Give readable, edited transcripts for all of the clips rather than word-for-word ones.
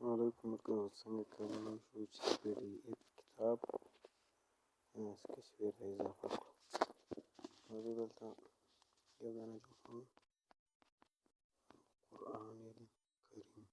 وعلیکم السلام څنګه کولی شو چې د پی ډي اف کتاب تصویر ته اضافه کړو. زه دلته یو دانه جوړ کوم قرآن کریم.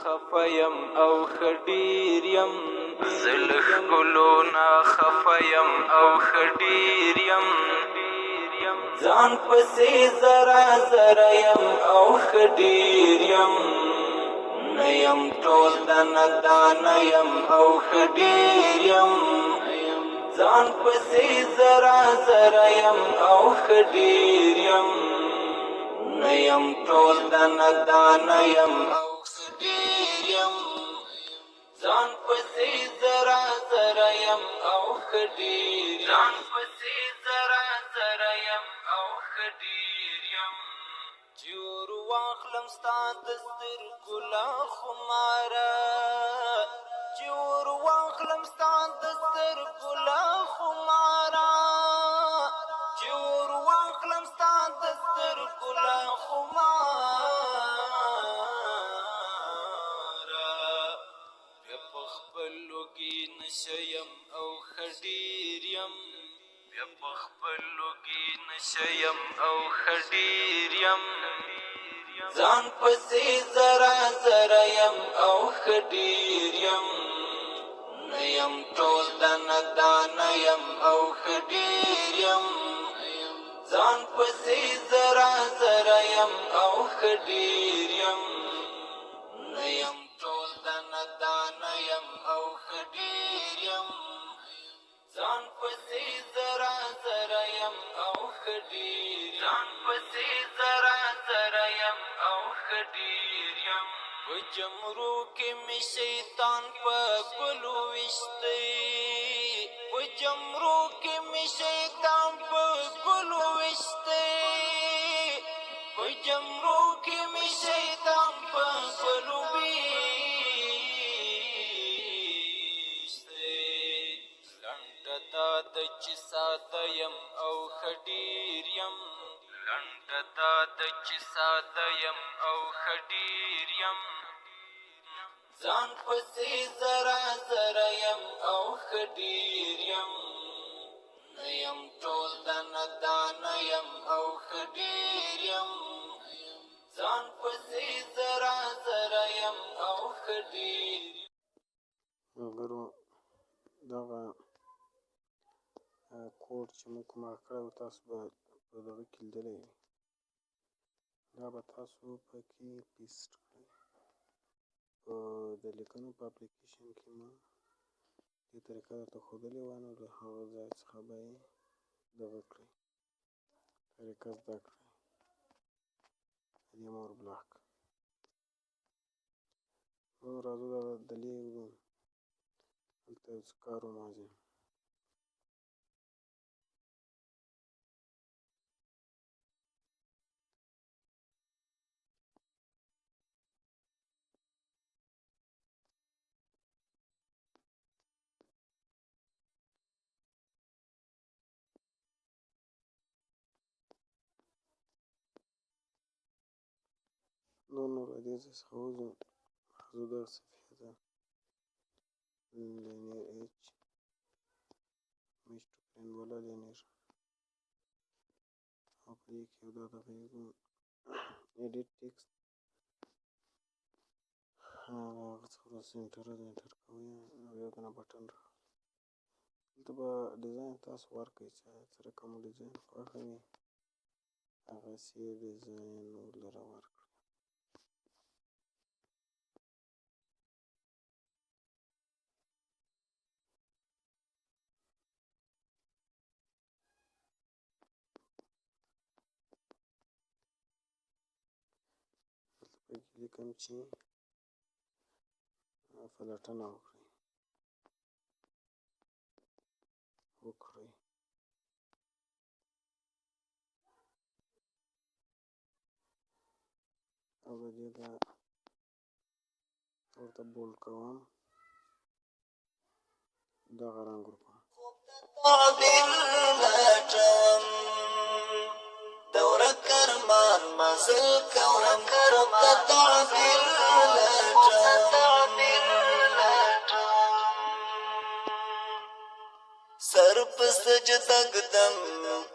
خفیم او خډیر یم زلخ ګلونا خفیم او خډیر یم ځان پسې زرا زرا یم او خډیر یم نیم ټول دان یم او خډیر یم ځان پسې زرا زرا یم او خډیر یم نیم ټول دان یم او خډیر یم ځان پسې زرا زرا یم او خډیر ځان پسې زرا زرا یم او خډیر یم جوړ واخلم ستا د سترګو له خماره جوړ واخلم ستا د سترګو له خماره جوړ واخلم ستا د سترګو له خماره بیا په خپل لوګي نشه یم او خډیر یم بیا په خپل لوګي نشه یم او خډیر یم ځان پسې زرا زرا یم او خډیر یم نیم ټول دانه یم او خډیر یم ځان پسې زرا زرا یم او خډیر یم نیم ټول دانه یم او خډیر یم ځان پسې زرا زرا یم او خډیر ځان پسې زرا زرا یم او خډیر یم په جمرو کې مې شیطان په ګلو ویشتی په جمرو کې مې شیطان په ګلو ویشتی په جمرو کې مې شیطان په ګلو ویشتی لنډه دا ده چې ساده یم او خډیر یم لنډه دا ده چې ساده یم او خډیر یم ځان پسې زرا زرا یم او خډیر یم نیم ټول دانه یم او خډیر یم ځان پسې زرا زرا یم او خډیر ملګرو دغه کوډ چې موږ کومه کړی و تاسو به په دغه کې لیدلی وي. دا به تاسو پکې پیسټ کړئ په د لیکنو په اپلیکیشن کې ما دې طریقه درته ښودلې وه، نو له هغه ځای څخه به یې دغه کړئ طریقه زده کړئ دې مور بلاک. نو راځو دا دلې وګورو دلته یو څه کار ومازیم. نو له دې ځای څخه وځو، راځو دغه صفحې ته لینیر ایچ میش ټو پرنټ والا لینیر او په دې کې یو دا دغه یو ایډیټ ټیکسټ هغه څخه وروسته انټر کوئ او یو دانه بټن راغلی. دلته به ډیزاین تاسو ورکړئ چې څه رقم ډیزاین خوښوئ هغسې ډیزاین ورلره ورکړئ. دلته پکې لیکم چې پلټنه وکړئ او د دې دا ورته بولډ کوم دغه رنګ ورکوم. تعبیر لټوم دوره کرمان مزل کوم ته تعبیر لټوم سر په سجده ږدم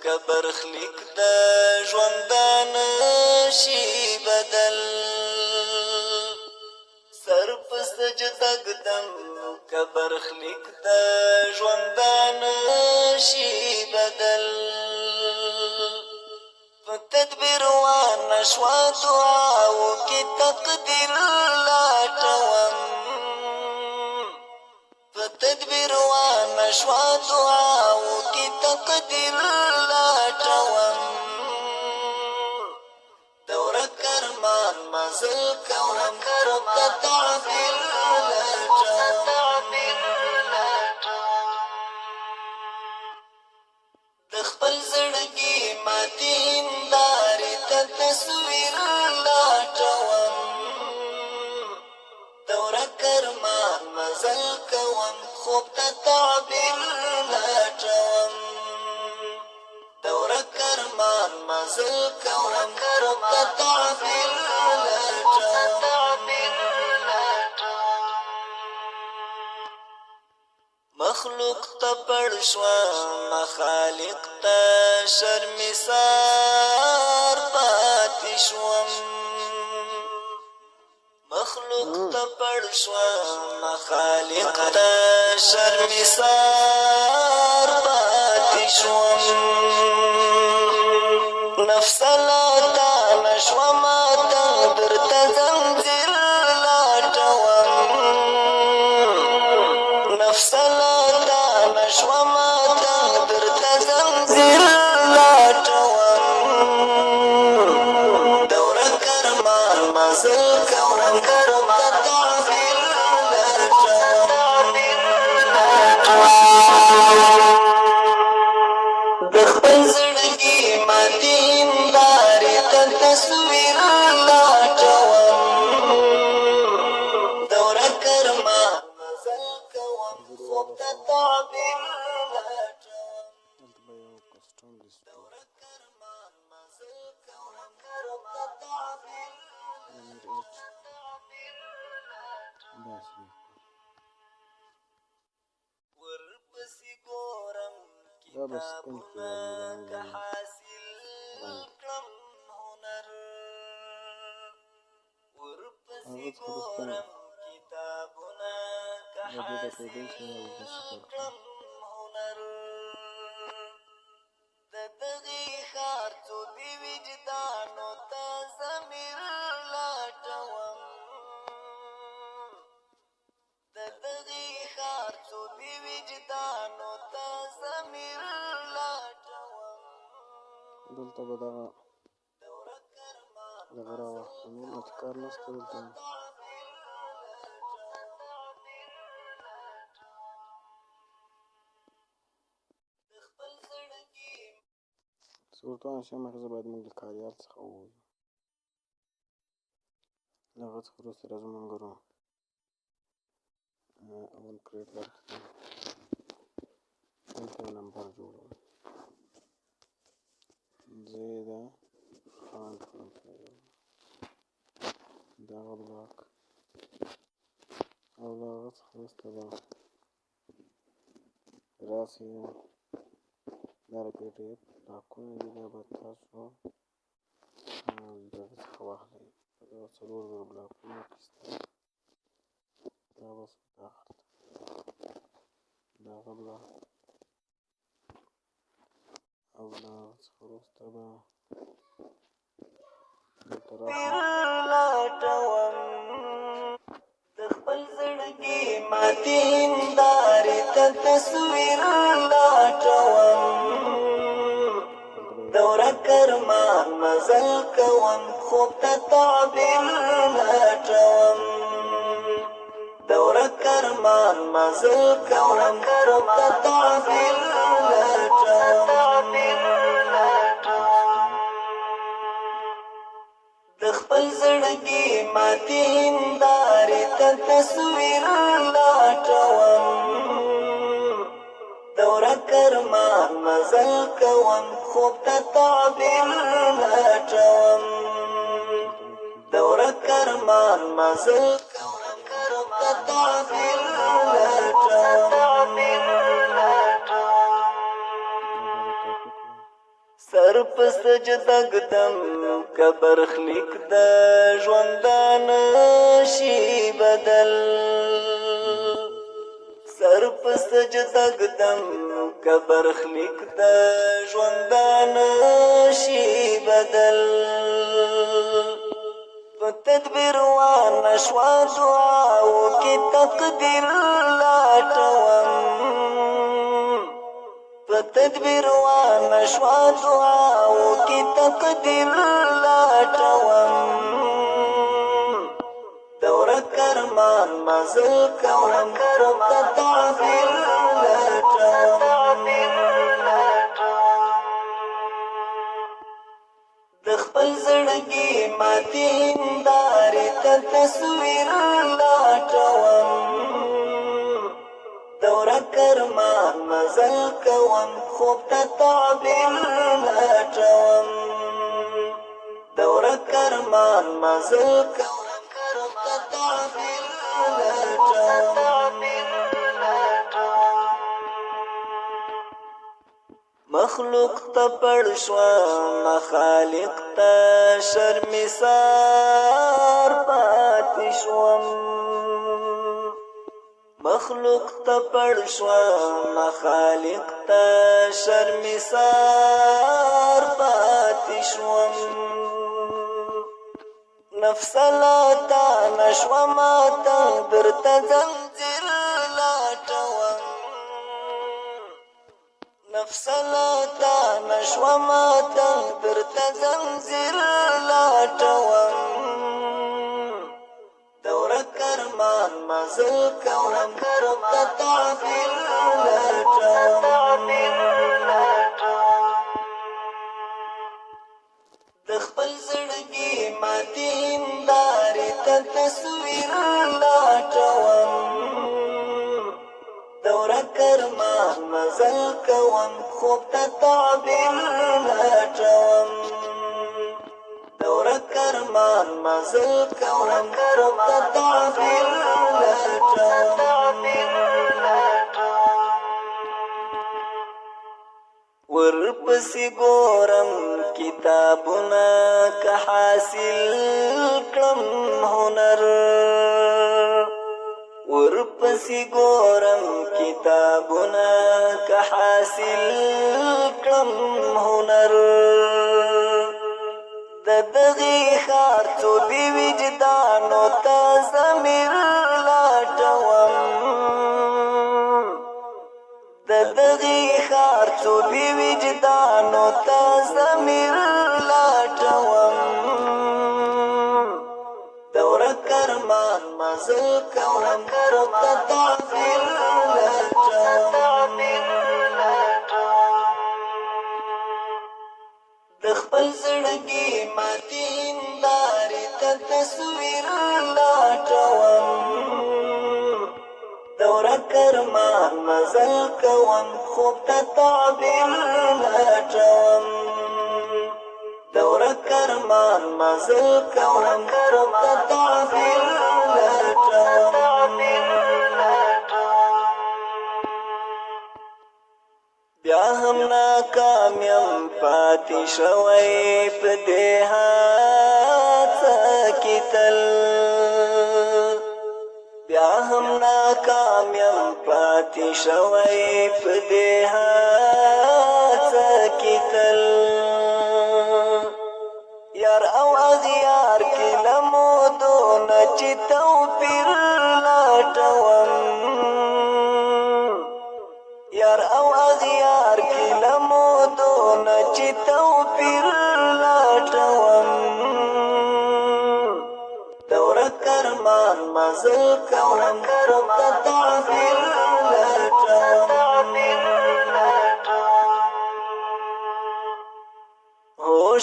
که برخلیک د ژوندان شي بدل سر په سجده ږدم که برخلیک د ژوندان شي بدل په تدبیر وانه شوه دعاو کې تقدیر لټوم په تدبیر وانه شوه دعاو کې تقدیر لټوم دوره کرمان مزل کوم ته تعبیر لټوم د خپل زړګي ماتې هندارې ته تصویر لټوم دوره کرمان مزل کوم خوب ته تعبیر لټوم دوره کرمان مزل کوم ته تعبیر لټوم مخلوق ته پړ شوم خالق ته شرمسار پاتې شوم مخلوق ته پړ شوم خالق ته شرمسار پاتې شوم نفس لا تا نشوم تقدر ته زنځیر لټوم نفس لا تا نشوم تقدر ته زنځیر لټوم دوره کرمان مزل کوم ته تعبیر لټوم د خپل زړګي ماتې هندارې ته تصویر لټوم دوره کرمان مزل کوم خوب ته تعبیر لټوم دلته به یو کسټم ډسپلی دوره کرمان مزل کوم ته تعبیر element h داسې ورپسې ګورم دا به سپین کتابونه کړي که حاصل کړم هنر ورپسې ګورم کتابونه که حاصل کړم هنر د دغې ښار څو دې وجدانو ته ضمیر لټوم د دغې ښار څو دې وجدانو ته ضمیر لټوم دلته به دغه راواخلو نو چې کار نشته دلته صورتونه شي مخکې زه باید موږ له کاریال څخه ووځو له هغه څخه وروسته راځو ملګرو اول کریټ ورکړو دلته یو نمبر جوړوو زه یې د خان کړم دغه بلاک او له هغه څخه وروسته به راسئ دا د پی ډي اف بلاکونه دي دا به تاسو دغه څخه واخلئ په دغه څلور زره بلاکونو کې شته دا به داخل دغه بلاک او له هغه څخه وروسته به دلته لټوم د خپل زړګي ماتې هندارې ته تصویر لټوم دوره کرمان مزل کوم خوب ته تعبیر لټوم دوره کرمان مزل کوم ته تعبیر لټوم د خپل زړګي ماتې هندارې ته تصویر لاټوم دوره کرمان مزل کوم خوب ته تعبیر لاټوم دوره کرمان مزل کوم خوب ته تعبیر لاټوم سر په سجده ږدم قبر خلیق د ژوندان شي بدل سر په سجده ږدم قبر خلیق د ژوندان شي بدل په تدبیر وانه شوا دعاو کې تقدیر لاټوم تدبیر وانا شوا دعاو کی تقدیر لاټوم دوره کرمان مزل کوم ته تعبیر لاټوم د خپل زړګي ماتې هندارې ته تصویر لاټوم دوره کرمان مزل کوم خوب ته تعبیر لاټوم دوره کرمان مزل کوم خوب ته تعبیر لاټوم مخلوق ته پړ شوم خالق ته شرمسار پاتې شوم مخلوق ته پړ شوم خالق ته شرمسار پاتې شوم نفس لا تا نشوم تقدیر ته زنځیر لاټوم نفس لا تا نشوم تقدیر ته زنځیر لاټوم دوره کرمان مزل کوم ته تعبیر لاټوم د خپل زړګي ماتې هندارې ته تصویر لاټوم دوره کرمان مزل کوم خوب ته تعبیر لاټوم دوره کرمان مزل کوم ته تعبیر لاټوم ورپسې ګورم کتابونه که حاصل کړم هنر ورپسې ګورم کتابونه که حاصل کړم هنر د دغې ښار څو بې وجدانو ته ضمیر لاټوم د دغې ښار څو بې وجدانو ته ضمیر لاټوم دوره کرمان مزل کوم ته تعبیر لاټوم د خپل زړګي ماتې هندارې ته تصویر لاټوم دوره کرمان مزل کوم خوب ته تعبیر لاټوم دوره کرمان مزل کوم ته تعبیر لاټوم بیا هم ناکامیم پاتې شوی په دې هڅه کې تل بیا هم ناکامیم پاتې شوی په دې هڅه کې تل یار او اغیار کې له مودو نه چې توپیر لاټوم یار او اغیار کې له مودو نه چې توپیر لاټوم دوره کرمان مزل کوم ته تعبیر لاټوم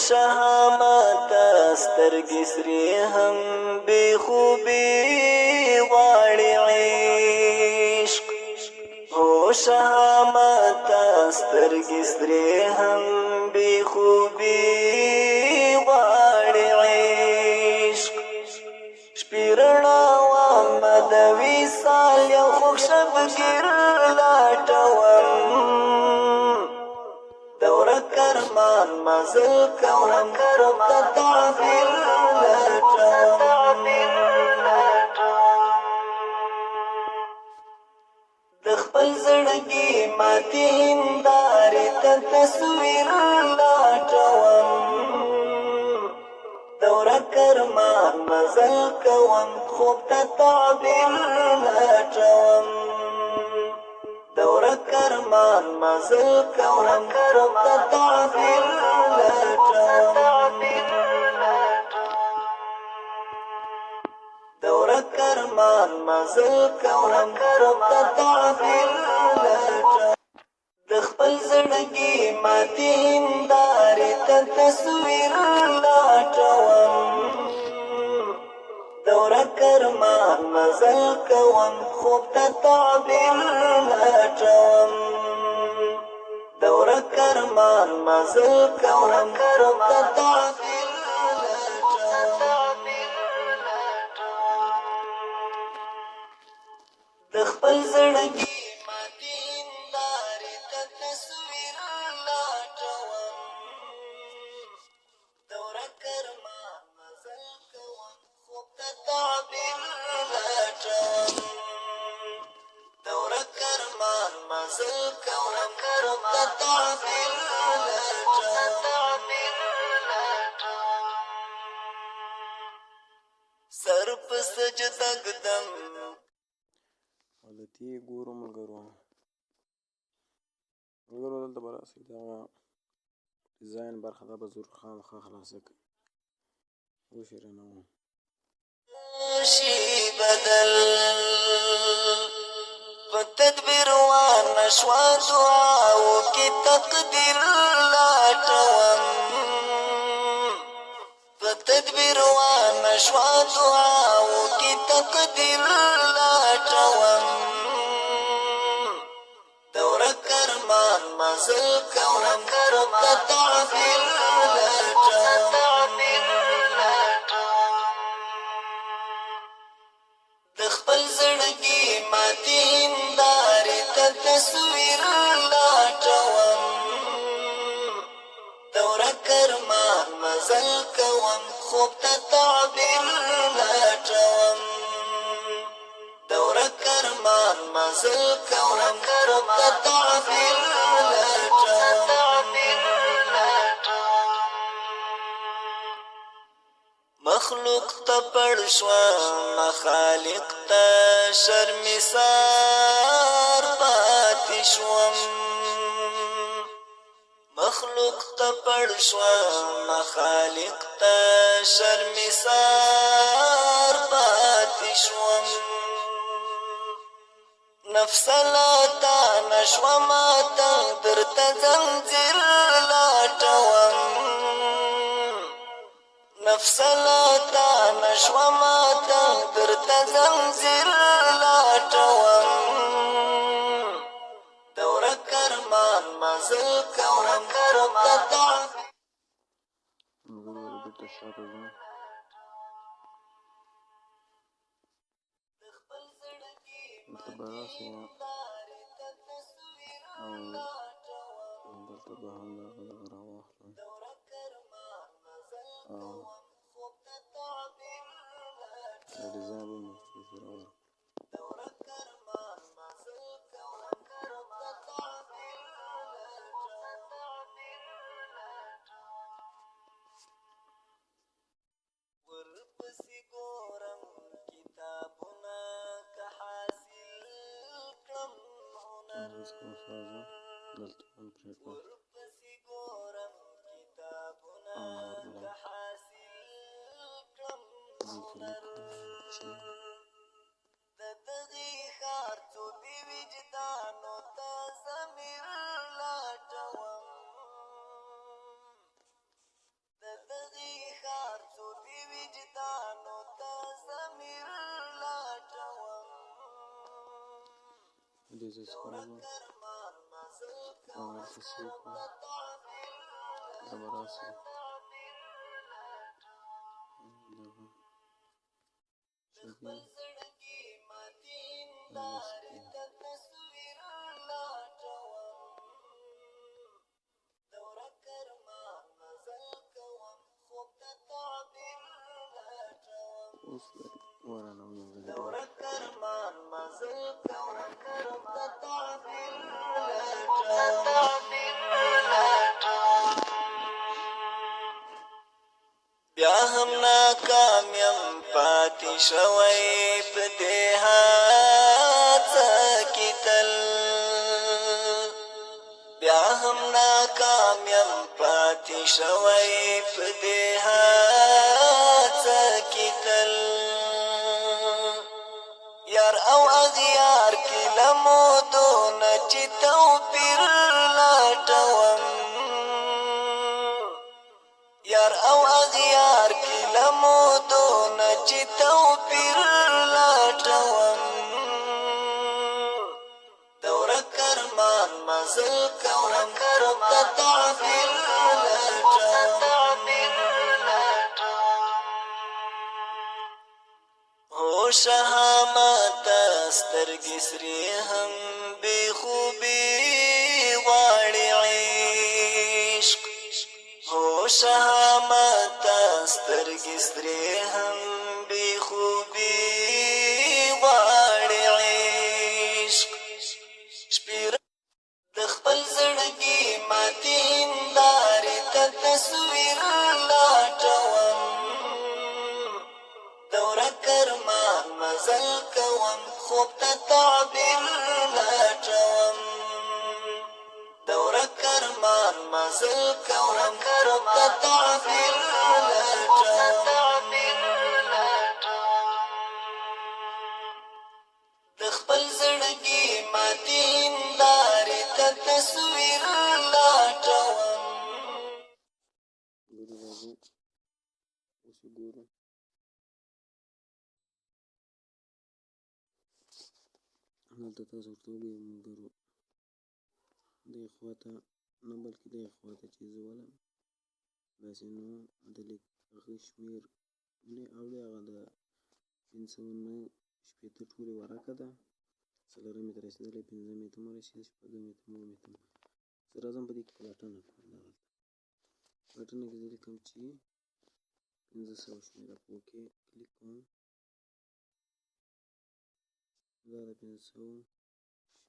شهامت سترګې سرې هم بې خوبي سترګې سرې هم بې خوبي غواړي عشق شپې رڼا ومه د وصال یو خوږ شبګیر لټوم دوره کرمان مزل کوم د تعبیر لټوم د خپل زړګي ماتې هندارې ته تصویر لټوم دوره کرمان مزل کوم خوب ته تعبیر لټوم دوره کرمان مزل کوم ته تعبیر لټوم دوره کرمان مزل کوم ته تعبیر لټوم د خپل زړګي ماتې هندارې ته تصویر لټوم دوره کرمان مزل کوم خوب ته تعبیر لټوم دوره کرمان مزل کوم ته تعبیر لټوم د خپل زړګي ماتې هندارې ته تصویر لټوم دوره کرمان مزل کوم خوب ته تعبیر لټوم دوره کرمان مزل کوم ته تعبیر لټوم سر په سجده ږدم حالتي ګورو ملګرو دلته به راسئ دغه ډیزاین برخه دا به ضرور خامخا خلاصه کړئ اوس یې رانه شي بدل په تدبیر وانه شوه دعاو کې تقدیر لټوم په تدبیر وانه شوه دعاو کې تقدیر لټوم دوره کرمان مزل کوم ته تعبیر لټوم د خپل زړګي ماتې هندارې ته تصویر لټوم دوره کرمان مزل کوم خوب ته تعبیر لټوم دوره کرمان مزل کوم ته تعبیر لټوم مخلوق ته پړ شوم خالق ته شرمسار پاتې شوم مخلوق ته پړ شوم خالق ته شرمسار پاتې شوم نفس لا تا نشوم تقدر ته زنځیر لټوم نفس لا تا نشوم تقدر ته زنځیر لټوم دوره کرمان مزل کوم ته ملګرو بیرته شاته ځو دلته به راسئ او دلته به هم دغه راواخلم او د ډیزاین به مو راوړم ورپسې ګورم کتابونه که حاصل کړم هنر دلته هم پرېږدم ورپسې ګورم کتابونه که حاصل کړم هنر د دغې ښار څو د وجدانو ته ضمیر لټوم د دغې ښار څو د وجدانو ته ضمیر لټوم دې زه څخه هغلته سیف وم دلته به راسئ دغه شګې اوس ورانه ومینځلې بیا هم ناکام یم پاتې شوی په دې هڅه کې تل بیا هم ناکام یم پاتې شوی په دې هڅه کې تل یار او اغیار کې له مودو نه چې توپیر لټوم یار او اغیار کې له مودو نه چې توپیر لټوم د ورک ارمان مزل کوم خوب ته تعبیر لټوم هوش هامته سترګې سرې هم بې خوبي غواړي عشق هوش هامته سترګې سرې هم بې خوبي غواړي عشق شپېره د خپل زړګي ماتې هندارې ته تصویر لټوم د ورک ارمان مزل کوم خوب ته تعبیر لټوم د ورک ارمان مزل کوم خوب ته تعبیر لټوم د خپل زړګي ماتې هندارې ته تصویر لټوم ګورو راځو اوس یې ګورو هلته تاسو ورته وګورئ ملګرو دې خوا ته نه بلکې دې خوا ته چې زه ولم داسې نو د لیک هغه شمېر اولې هغه د 509 شپېته ټولې ورکه ده څلورمې ته رسېدلی پنځمې ته مو رسېد شپږمې ته اوومې ته زه راځم په دې کې پلټنه کوم دغلته پلټنه کې زه لیکم چې 500 شمېره په اوکې کلیک کوم دا د 500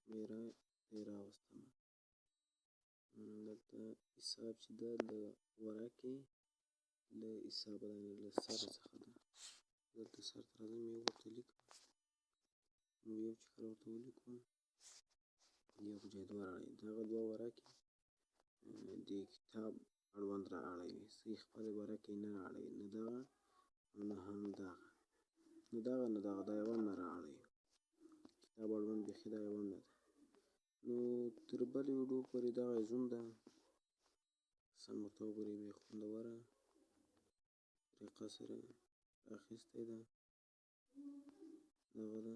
شمېره یې راوستمه دلته حساب چې ده د ورکې له حسابه له سره څخه ده دلته سر ته راځم یو ورته لیکم نو یو چې کله ورته ولیکو یو په جای دوه راړئ دغه دوه ورکې د کتاب اړوند را اړوي صحیح خپلې ورکې نه اړوي نه دغه او نه هم دغه نه دغه دا یوه هم نه را اړوي کتاب اړوند بیخي دا یوه هم نه ده نو تر بلې ویډیو پورې دغه زوم ده سم ورته وګورئ بیا خوندوره طریقه سره اخیستی ده دغه ده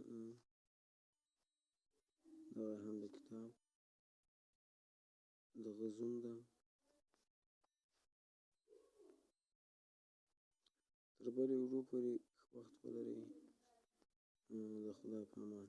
دغه هم د کتاب دغه زوم ده تر بلې ویډیو پورې ښه وخت ولرئ د خدای په امان